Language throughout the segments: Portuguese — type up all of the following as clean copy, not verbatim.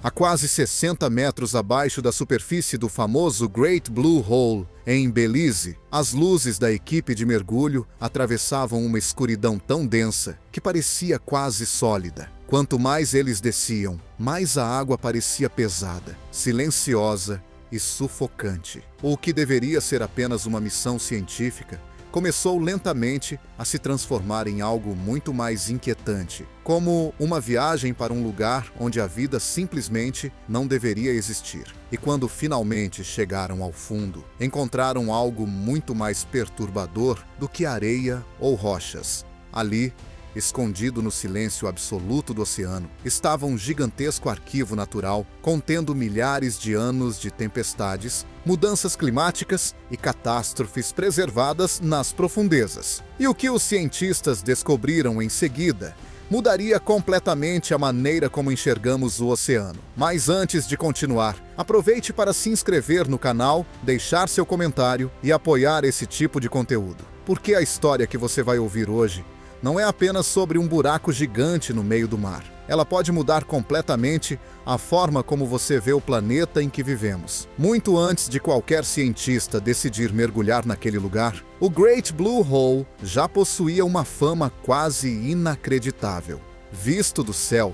A quase 60 metros abaixo da superfície do famoso Great Blue Hole, em Belize, as luzes da equipe de mergulho atravessavam uma escuridão tão densa que parecia quase sólida. Quanto mais eles desciam, mais a água parecia pesada, silenciosa e sufocante. O que deveria ser apenas uma missão científica começou lentamente a se transformar em algo muito mais inquietante, como uma viagem para um lugar onde a vida simplesmente não deveria existir. E quando finalmente chegaram ao fundo, encontraram algo muito mais perturbador do que areia ou rochas. Ali, escondido no silêncio absoluto do oceano, estava um gigantesco arquivo natural contendo milhares de anos de tempestades, mudanças climáticas e catástrofes preservadas nas profundezas. E o que os cientistas descobriram em seguida mudaria completamente a maneira como enxergamos o oceano. Mas antes de continuar, aproveite para se inscrever no canal, deixar seu comentário e apoiar esse tipo de conteúdo. Porque a história que você vai ouvir hoje não é apenas sobre um buraco gigante no meio do mar. Ela pode mudar completamente a forma como você vê o planeta em que vivemos. Muito antes de qualquer cientista decidir mergulhar naquele lugar, o Great Blue Hole já possuía uma fama quase inacreditável. Visto do céu,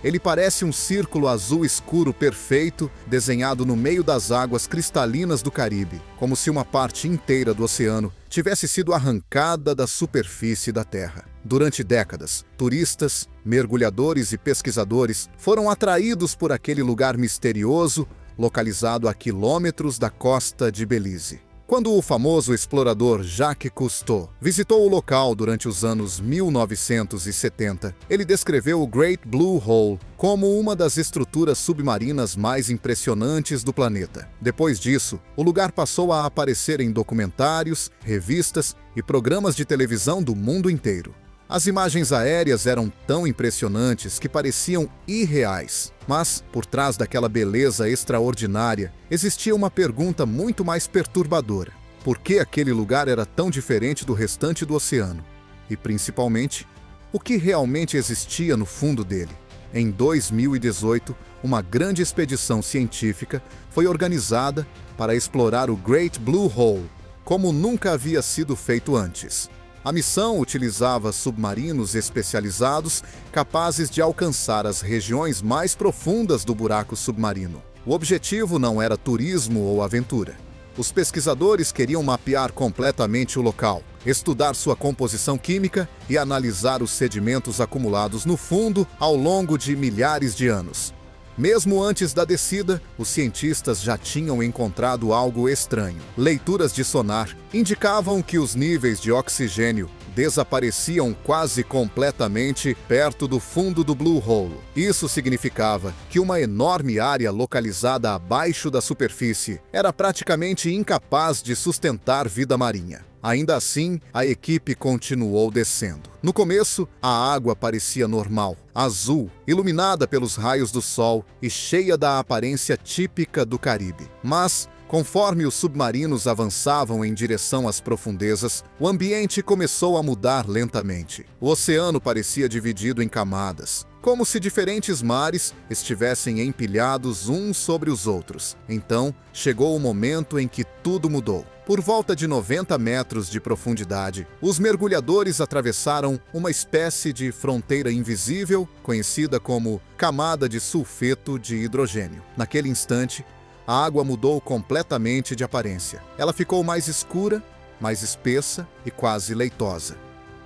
ele parece um círculo azul escuro perfeito desenhado no meio das águas cristalinas do Caribe, como se uma parte inteira do oceano tivesse sido arrancada da superfície da Terra. Durante décadas, turistas, mergulhadores e pesquisadores foram atraídos por aquele lugar misterioso, localizado a quilômetros da costa de Belize. Quando o famoso explorador Jacques Cousteau visitou o local durante os anos 1970, ele descreveu o Great Blue Hole como uma das estruturas submarinas mais impressionantes do planeta. Depois disso, o lugar passou a aparecer em documentários, revistas e programas de televisão do mundo inteiro. As imagens aéreas eram tão impressionantes que pareciam irreais. Mas, por trás daquela beleza extraordinária, existia uma pergunta muito mais perturbadora. Por que aquele lugar era tão diferente do restante do oceano? E, principalmente, o que realmente existia no fundo dele? Em 2018, uma grande expedição científica foi organizada para explorar o Great Blue Hole, como nunca havia sido feito antes. A missão utilizava submarinos especializados capazes de alcançar as regiões mais profundas do buraco submarino. O objetivo não era turismo ou aventura. Os pesquisadores queriam mapear completamente o local, estudar sua composição química e analisar os sedimentos acumulados no fundo ao longo de milhares de anos. Mesmo antes da descida, os cientistas já tinham encontrado algo estranho. Leituras de sonar indicavam que os níveis de oxigênio desapareciam quase completamente perto do fundo do Blue Hole. Isso significava que uma enorme área localizada abaixo da superfície era praticamente incapaz de sustentar vida marinha. Ainda assim, a equipe continuou descendo. No começo, a água parecia normal, azul, iluminada pelos raios do sol e cheia da aparência típica do Caribe. Mas, conforme os submarinos avançavam em direção às profundezas, o ambiente começou a mudar lentamente. O oceano parecia dividido em camadas, como se diferentes mares estivessem empilhados uns sobre os outros. Então, chegou o momento em que tudo mudou. Por volta de 90 metros de profundidade, os mergulhadores atravessaram uma espécie de fronteira invisível, conhecida como camada de sulfeto de hidrogênio. Naquele instante, a água mudou completamente de aparência. Ela ficou mais escura, mais espessa e quase leitosa.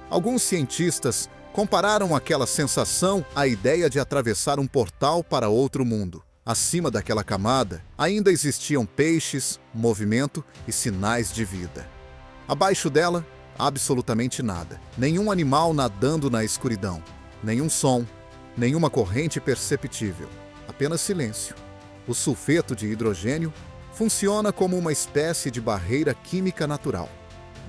Alguns cientistas compararam aquela sensação à ideia de atravessar um portal para outro mundo. Acima daquela camada, ainda existiam peixes, movimento e sinais de vida. Abaixo dela, absolutamente nada. Nenhum animal nadando na escuridão. Nenhum som, nenhuma corrente perceptível. Apenas silêncio. O sulfeto de hidrogênio funciona como uma espécie de barreira química natural.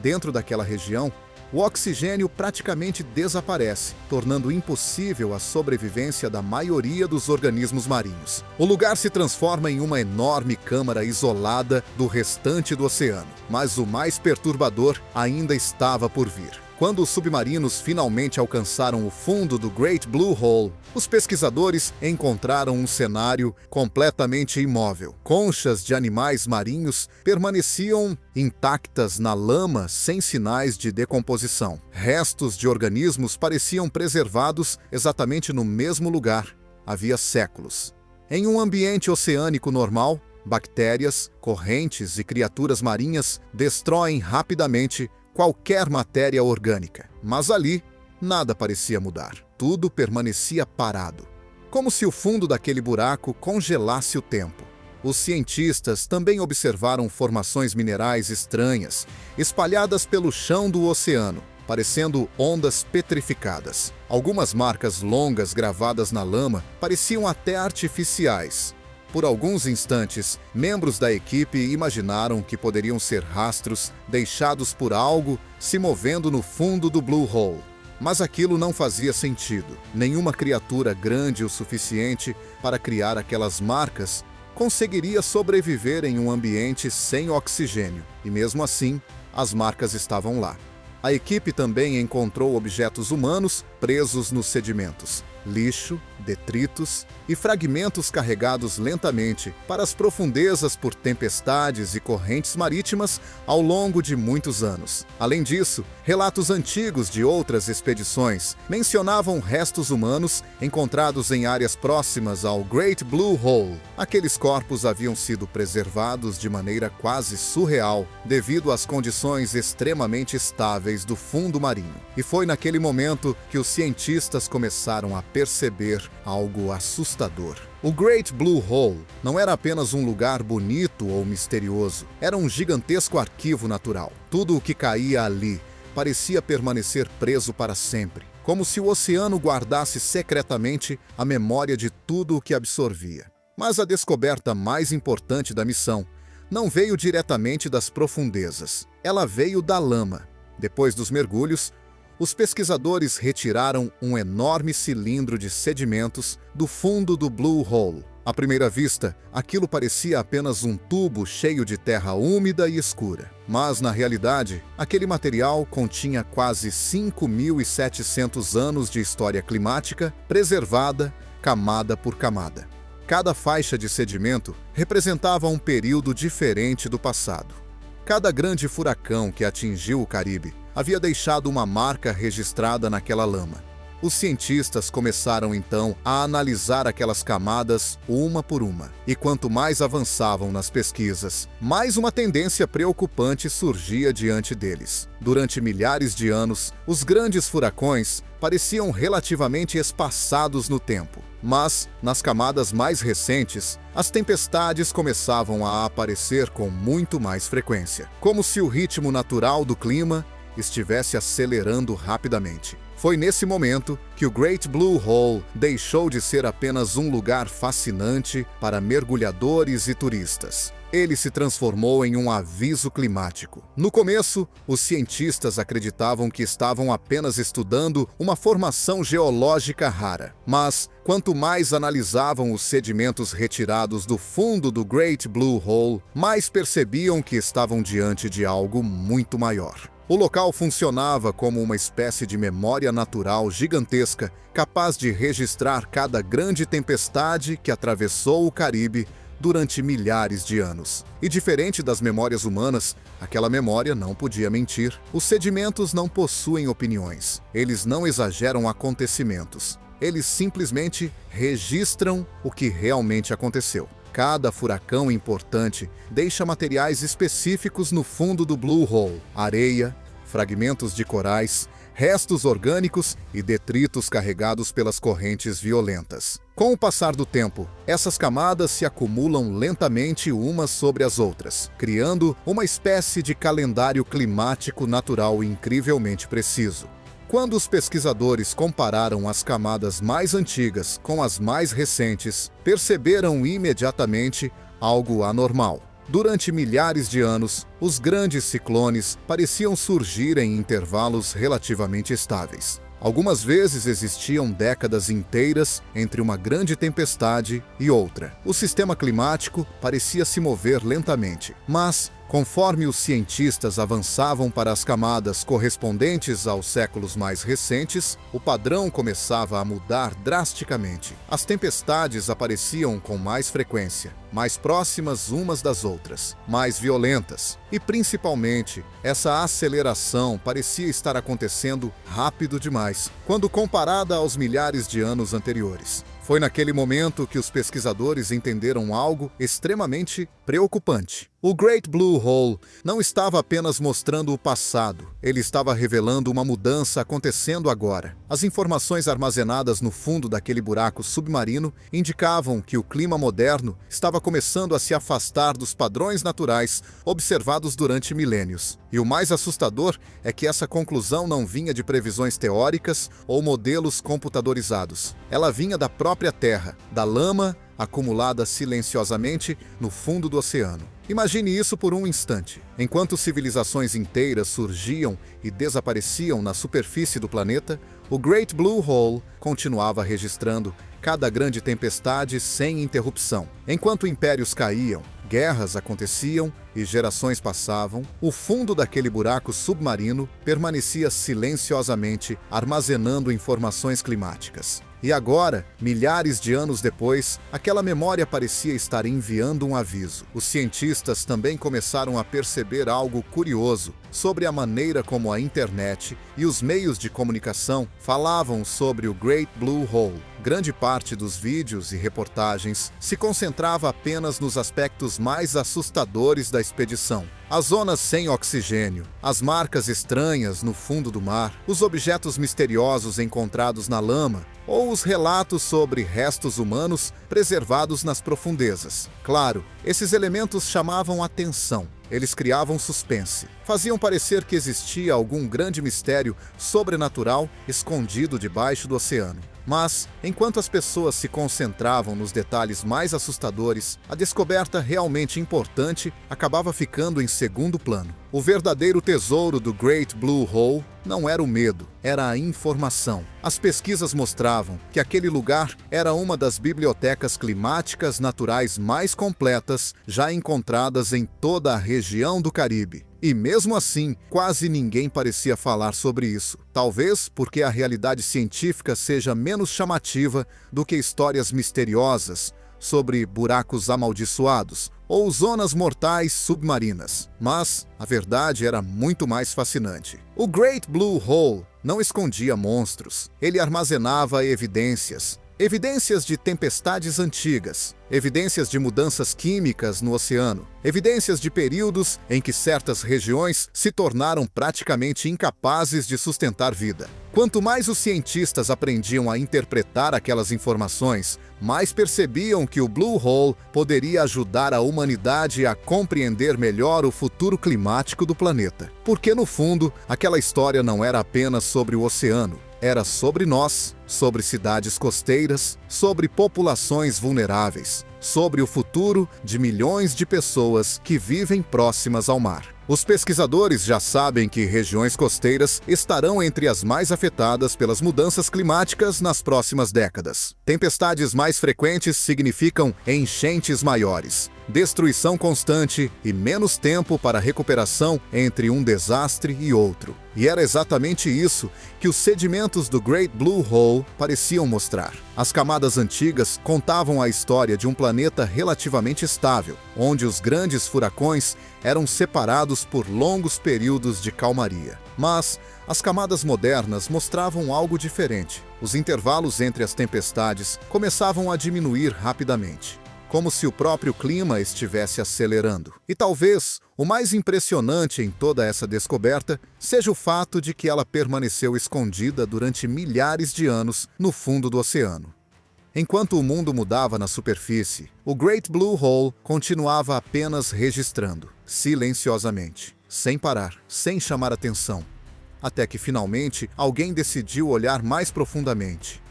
Dentro daquela região, o oxigênio praticamente desaparece, tornando impossível a sobrevivência da maioria dos organismos marinhos. O lugar se transforma em uma enorme câmara isolada do restante do oceano. Mas o mais perturbador ainda estava por vir. Quando os submarinos finalmente alcançaram o fundo do Great Blue Hole, os pesquisadores encontraram um cenário completamente imóvel. Conchas de animais marinhos permaneciam intactas na lama sem sinais de decomposição. Restos de organismos pareciam preservados exatamente no mesmo lugar havia séculos. Em um ambiente oceânico normal, bactérias, correntes e criaturas marinhas destroem rapidamente qualquer matéria orgânica. Mas ali, nada parecia mudar. Tudo permanecia parado, como se o fundo daquele buraco congelasse o tempo. Os cientistas também observaram formações minerais estranhas, espalhadas pelo chão do oceano, parecendo ondas petrificadas. Algumas marcas longas gravadas na lama pareciam até artificiais. Por alguns instantes, membros da equipe imaginaram que poderiam ser rastros deixados por algo se movendo no fundo do Blue Hole. Mas aquilo não fazia sentido. Nenhuma criatura grande o suficiente para criar aquelas marcas conseguiria sobreviver em um ambiente sem oxigênio. E mesmo assim, as marcas estavam lá. A equipe também encontrou objetos humanos presos nos sedimentos. Lixo, detritos e fragmentos carregados lentamente para as profundezas por tempestades e correntes marítimas ao longo de muitos anos. Além disso, relatos antigos de outras expedições mencionavam restos humanos encontrados em áreas próximas ao Great Blue Hole. Aqueles corpos haviam sido preservados de maneira quase surreal devido às condições extremamente estáveis do fundo marinho. E foi naquele momento que os cientistas começaram a perceber algo assustador. O Great Blue Hole não era apenas um lugar bonito ou misterioso, era um gigantesco arquivo natural. Tudo o que caía ali parecia permanecer preso para sempre, como se o oceano guardasse secretamente a memória de tudo o que absorvia. Mas a descoberta mais importante da missão não veio diretamente das profundezas, ela veio da lama. Depois dos mergulhos, os pesquisadores retiraram um enorme cilindro de sedimentos do fundo do Blue Hole. À primeira vista, aquilo parecia apenas um tubo cheio de terra úmida e escura. Mas, na realidade, aquele material continha quase 5.700 anos de história climática preservada, camada por camada. Cada faixa de sedimento representava um período diferente do passado. Cada grande furacão que atingiu o Caribe havia deixado uma marca registrada naquela lama. Os cientistas começaram então a analisar aquelas camadas uma por uma. E quanto mais avançavam nas pesquisas, mais uma tendência preocupante surgia diante deles. Durante milhares de anos, os grandes furacões pareciam relativamente espaçados no tempo. Mas, nas camadas mais recentes, as tempestades começavam a aparecer com muito mais frequência, como se o ritmo natural do clima estivesse acelerando rapidamente. Foi nesse momento que o Great Blue Hole deixou de ser apenas um lugar fascinante para mergulhadores e turistas. Ele se transformou em um aviso climático. No começo, os cientistas acreditavam que estavam apenas estudando uma formação geológica rara. Mas, quanto mais analisavam os sedimentos retirados do fundo do Great Blue Hole, mais percebiam que estavam diante de algo muito maior. O local funcionava como uma espécie de memória natural gigantesca, capaz de registrar cada grande tempestade que atravessou o Caribe durante milhares de anos. E diferente das memórias humanas, aquela memória não podia mentir. Os sedimentos não possuem opiniões. Eles não exageram acontecimentos. Eles simplesmente registram o que realmente aconteceu. Cada furacão importante deixa materiais específicos no fundo do Blue Hole: areia, fragmentos de corais, restos orgânicos e detritos carregados pelas correntes violentas. Com o passar do tempo, essas camadas se acumulam lentamente umas sobre as outras, criando uma espécie de calendário climático natural incrivelmente preciso. Quando os pesquisadores compararam as camadas mais antigas com as mais recentes, perceberam imediatamente algo anormal. Durante milhares de anos, os grandes ciclones pareciam surgir em intervalos relativamente estáveis. Algumas vezes existiam décadas inteiras entre uma grande tempestade e outra. O sistema climático parecia se mover lentamente, mas, Conforme os cientistas avançavam para as camadas correspondentes aos séculos mais recentes, o padrão começava a mudar drasticamente. As tempestades apareciam com mais frequência, mais próximas umas das outras, mais violentas. E principalmente, essa aceleração parecia estar acontecendo rápido demais, quando comparada aos milhares de anos anteriores. Foi naquele momento que os pesquisadores entenderam algo extremamente preocupante. O Great Blue Hole não estava apenas mostrando o passado, ele estava revelando uma mudança acontecendo agora. As informações armazenadas no fundo daquele buraco submarino indicavam que o clima moderno estava começando a se afastar dos padrões naturais observados durante milênios. E o mais assustador é que essa conclusão não vinha de previsões teóricas ou modelos computadorizados. Ela vinha da própria Terra, da lama acumulada silenciosamente no fundo do oceano. Imagine isso por um instante. Enquanto civilizações inteiras surgiam e desapareciam na superfície do planeta, o Great Blue Hole continuava registrando cada grande tempestade sem interrupção. Enquanto impérios caíam, guerras aconteciam e gerações passavam, o fundo daquele buraco submarino permanecia silenciosamente armazenando informações climáticas. E agora, milhares de anos depois, aquela memória parecia estar enviando um aviso. Os cientistas também começaram a perceber algo curioso sobre a maneira como a internet e os meios de comunicação falavam sobre o Great Blue Hole. Grande parte dos vídeos e reportagens se concentrava apenas nos aspectos mais assustadores da expedição. As zonas sem oxigênio, as marcas estranhas no fundo do mar, os objetos misteriosos encontrados na lama ou os relatos sobre restos humanos preservados nas profundezas. Claro, esses elementos chamavam atenção. Eles criavam suspense, faziam parecer que existia algum grande mistério sobrenatural escondido debaixo do oceano. Mas, enquanto as pessoas se concentravam nos detalhes mais assustadores, a descoberta realmente importante acabava ficando em segundo plano. O verdadeiro tesouro do Great Blue Hole não era o medo, era a informação. As pesquisas mostravam que aquele lugar era uma das bibliotecas climáticas naturais mais completas já encontradas em toda a região do Caribe. E mesmo assim, quase ninguém parecia falar sobre isso. Talvez porque a realidade científica seja menos chamativa do que histórias misteriosas sobre buracos amaldiçoados ou zonas mortais submarinas. Mas a verdade era muito mais fascinante. O Great Blue Hole não escondia monstros. Ele armazenava evidências. Evidências de tempestades antigas, evidências de mudanças químicas no oceano, evidências de períodos em que certas regiões se tornaram praticamente incapazes de sustentar vida. Quanto mais os cientistas aprendiam a interpretar aquelas informações, mais percebiam que o Blue Hole poderia ajudar a humanidade a compreender melhor o futuro climático do planeta. Porque, no fundo, aquela história não era apenas sobre o oceano. Era sobre nós, sobre cidades costeiras, sobre populações vulneráveis, sobre o futuro de milhões de pessoas que vivem próximas ao mar. Os pesquisadores já sabem que regiões costeiras estarão entre as mais afetadas pelas mudanças climáticas nas próximas décadas. Tempestades mais frequentes significam enchentes maiores, destruição constante e menos tempo para recuperação entre um desastre e outro. E era exatamente isso que os sedimentos do Great Blue Hole pareciam mostrar. As camadas antigas contavam a história de um planeta relativamente estável, onde os grandes furacões eram separados por longos períodos de calmaria. Mas as camadas modernas mostravam algo diferente. Os intervalos entre as tempestades começavam a diminuir rapidamente, como se o próprio clima estivesse acelerando. E talvez o mais impressionante em toda essa descoberta seja o fato de que ela permaneceu escondida durante milhares de anos no fundo do oceano. Enquanto o mundo mudava na superfície, o Great Blue Hole continuava apenas registrando, silenciosamente, sem parar, sem chamar atenção, até que finalmente alguém decidiu olhar mais profundamente.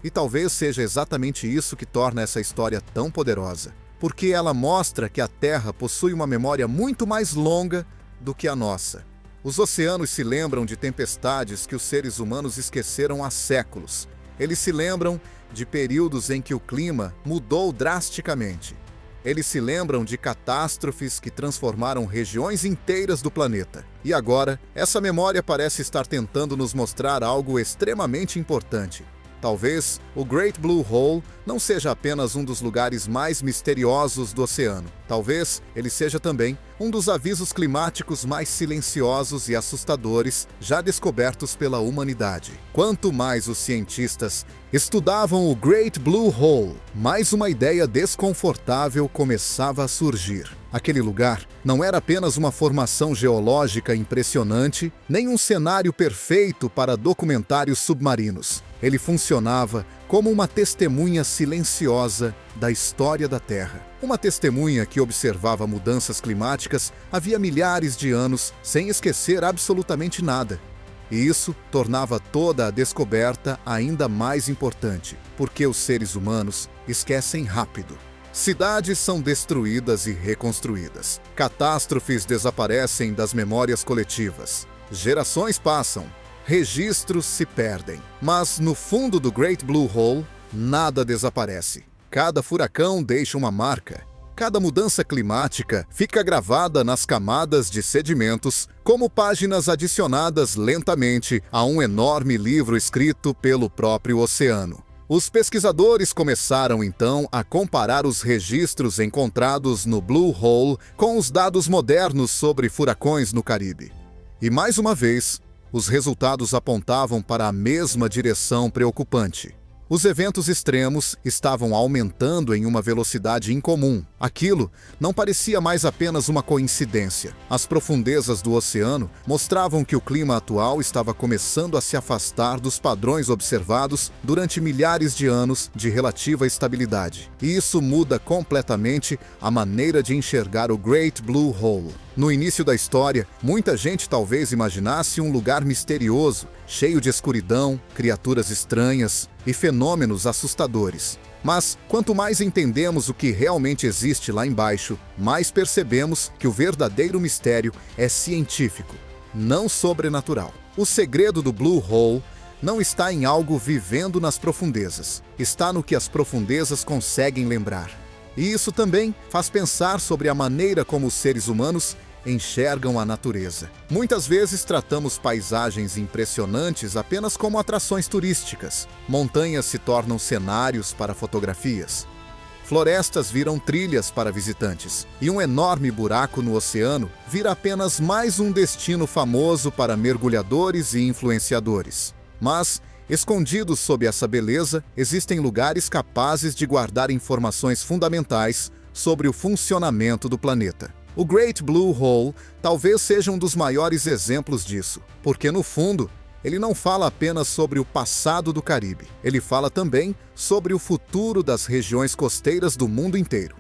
E talvez seja exatamente isso que torna essa história tão poderosa, porque ela mostra que a Terra possui uma memória muito mais longa do que a nossa. Os oceanos se lembram de tempestades que os seres humanos esqueceram há séculos. Eles se lembram de períodos em que o clima mudou drasticamente. Eles se lembram de catástrofes que transformaram regiões inteiras do planeta. E agora, essa memória parece estar tentando nos mostrar algo extremamente importante. Talvez o Great Blue Hole não seja apenas um dos lugares mais misteriosos do oceano. Talvez ele seja também um dos avisos climáticos mais silenciosos e assustadores já descobertos pela humanidade. Quanto mais os cientistas estudavam o Great Blue Hole, mais uma ideia desconfortável começava a surgir. Aquele lugar não era apenas uma formação geológica impressionante, nem um cenário perfeito para documentários submarinos. Ele funcionava como uma testemunha silenciosa da história da Terra. Uma testemunha que observava mudanças climáticas havia milhares de anos sem esquecer absolutamente nada. E isso tornava toda a descoberta ainda mais importante, porque os seres humanos esquecem rápido. Cidades são destruídas e reconstruídas. Catástrofes desaparecem das memórias coletivas. Gerações passam. Registros se perdem. Mas no fundo do Great Blue Hole, nada desaparece. Cada furacão deixa uma marca. Cada mudança climática fica gravada nas camadas de sedimentos como páginas adicionadas lentamente a um enorme livro escrito pelo próprio oceano. Os pesquisadores começaram então a comparar os registros encontrados no Blue Hole com os dados modernos sobre furacões no Caribe. E mais uma vez, os resultados apontavam para a mesma direção preocupante. Os eventos extremos estavam aumentando em uma velocidade incomum. Aquilo não parecia mais apenas uma coincidência. As profundezas do oceano mostravam que o clima atual estava começando a se afastar dos padrões observados durante milhares de anos de relativa estabilidade. E isso muda completamente a maneira de enxergar o Great Blue Hole. No início da história, muita gente talvez imaginasse um lugar misterioso, cheio de escuridão, criaturas estranhas e fenômenos assustadores. Mas, quanto mais entendemos o que realmente existe lá embaixo, mais percebemos que o verdadeiro mistério é científico, não sobrenatural. O segredo do Blue Hole não está em algo vivendo nas profundezas, está no que as profundezas conseguem lembrar. E isso também faz pensar sobre a maneira como os seres humanos enxergam a natureza. Muitas vezes tratamos paisagens impressionantes apenas como atrações turísticas. Montanhas se tornam cenários para fotografias. Florestas viram trilhas para visitantes. E um enorme buraco no oceano vira apenas mais um destino famoso para mergulhadores e influenciadores. Mas, escondidos sob essa beleza, existem lugares capazes de guardar informações fundamentais sobre o funcionamento do planeta. O Great Blue Hole talvez seja um dos maiores exemplos disso, porque no fundo, ele não fala apenas sobre o passado do Caribe, ele fala também sobre o futuro das regiões costeiras do mundo inteiro.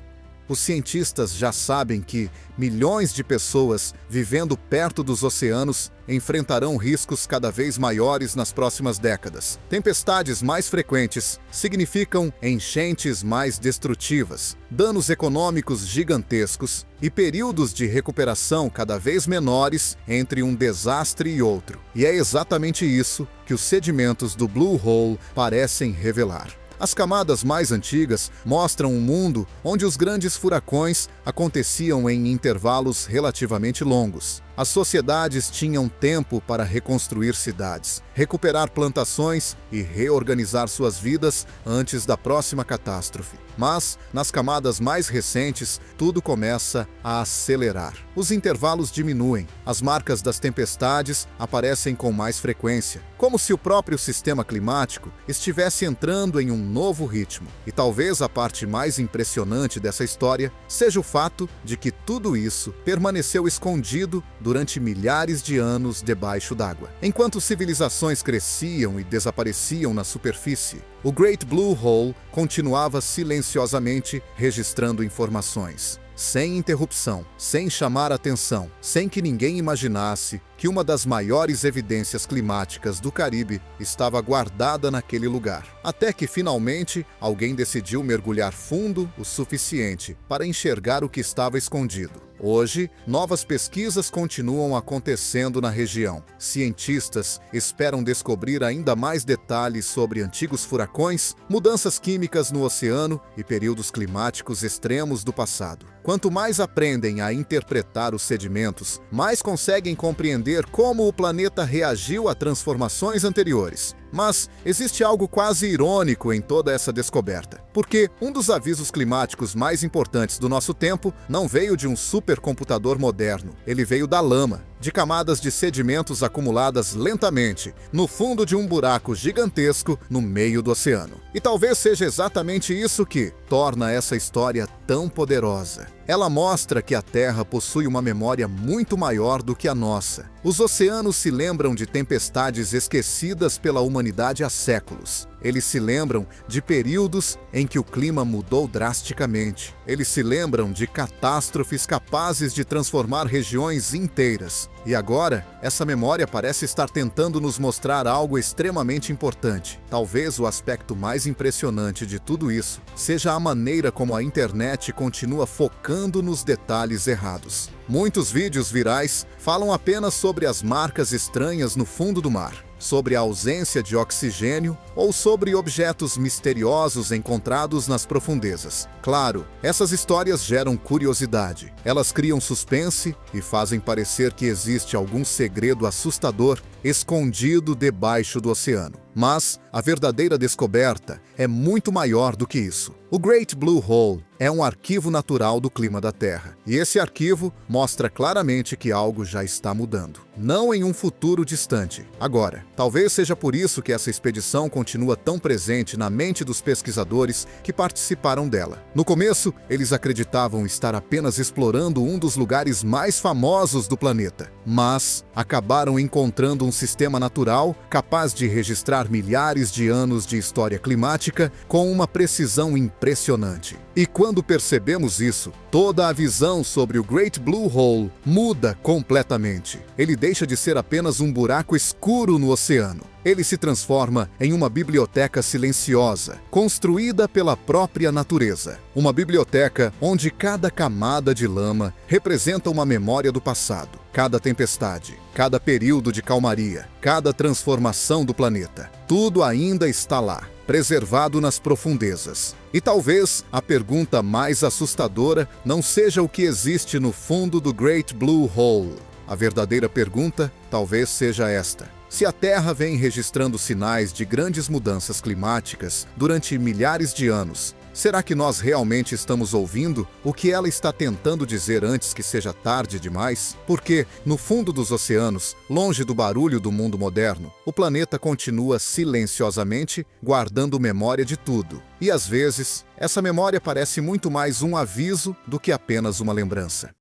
Os cientistas já sabem que milhões de pessoas vivendo perto dos oceanos enfrentarão riscos cada vez maiores nas próximas décadas. Tempestades mais frequentes significam enchentes mais destrutivas, danos econômicos gigantescos e períodos de recuperação cada vez menores entre um desastre e outro. E é exatamente isso que os sedimentos do Blue Hole parecem revelar. As camadas mais antigas mostram um mundo onde os grandes furacões aconteciam em intervalos relativamente longos. As sociedades tinham tempo para reconstruir cidades, recuperar plantações e reorganizar suas vidas antes da próxima catástrofe. Mas, nas camadas mais recentes, tudo começa a acelerar. Os intervalos diminuem, as marcas das tempestades aparecem com mais frequência, como se o próprio sistema climático estivesse entrando em um novo ritmo. E talvez a parte mais impressionante dessa história seja o fato de que tudo isso permaneceu escondido durante milhares de anos debaixo d'água. Enquanto civilizações cresciam e desapareciam na superfície, o Great Blue Hole continuava silenciosamente registrando informações. Sem interrupção, sem chamar atenção, sem que ninguém imaginasse que uma das maiores evidências climáticas do Caribe estava guardada naquele lugar. Até que, finalmente, alguém decidiu mergulhar fundo o suficiente para enxergar o que estava escondido. Hoje, novas pesquisas continuam acontecendo na região. Cientistas esperam descobrir ainda mais detalhes sobre antigos furacões, mudanças químicas no oceano e períodos climáticos extremos do passado. Quanto mais aprendem a interpretar os sedimentos, mais conseguem compreender como o planeta reagiu a transformações anteriores. Mas existe algo quase irônico em toda essa descoberta, porque um dos avisos climáticos mais importantes do nosso tempo não veio de um supercomputador moderno, ele veio da lama, de camadas de sedimentos acumuladas lentamente no fundo de um buraco gigantesco no meio do oceano. E talvez seja exatamente isso que torna essa história tão poderosa. Ela mostra que a Terra possui uma memória muito maior do que a nossa. Os oceanos se lembram de tempestades esquecidas pela humanidade há séculos. Eles se lembram de períodos em que o clima mudou drasticamente. Eles se lembram de catástrofes capazes de transformar regiões inteiras. E agora, essa memória parece estar tentando nos mostrar algo extremamente importante. Talvez o aspecto mais impressionante de tudo isso seja a maneira como a internet continua focando nos detalhes errados. Muitos vídeos virais falam apenas sobre as marcas estranhas no fundo do mar, sobre a ausência de oxigênio ou sobre objetos misteriosos encontrados nas profundezas. Claro, essas histórias geram curiosidade. Elas criam suspense e fazem parecer que existe algum segredo assustador escondido debaixo do oceano. Mas a verdadeira descoberta é muito maior do que isso. O Great Blue Hole é um arquivo natural do clima da Terra, e esse arquivo mostra claramente que algo já está mudando. Não em um futuro distante, agora. Talvez seja por isso que essa expedição continua tão presente na mente dos pesquisadores que participaram dela. No começo, eles acreditavam estar apenas explorando um dos lugares mais famosos do planeta, mas acabaram encontrando um sistema natural capaz de registrar milhares de anos de história climática com uma precisão impressionante. E quando percebemos isso, toda a visão sobre o Great Blue Hole muda completamente. Ele deixa de ser apenas um buraco escuro no oceano. Ele se transforma em uma biblioteca silenciosa, construída pela própria natureza. Uma biblioteca onde cada camada de lama representa uma memória do passado. Cada tempestade, cada período de calmaria, cada transformação do planeta. Tudo ainda está lá, preservado nas profundezas. E talvez a pergunta mais assustadora não seja o que existe no fundo do Great Blue Hole. A verdadeira pergunta talvez seja esta: se a Terra vem registrando sinais de grandes mudanças climáticas durante milhares de anos, será que nós realmente estamos ouvindo o que ela está tentando dizer antes que seja tarde demais? Porque, no fundo dos oceanos, longe do barulho do mundo moderno, o planeta continua silenciosamente guardando memória de tudo. E às vezes, essa memória parece muito mais um aviso do que apenas uma lembrança.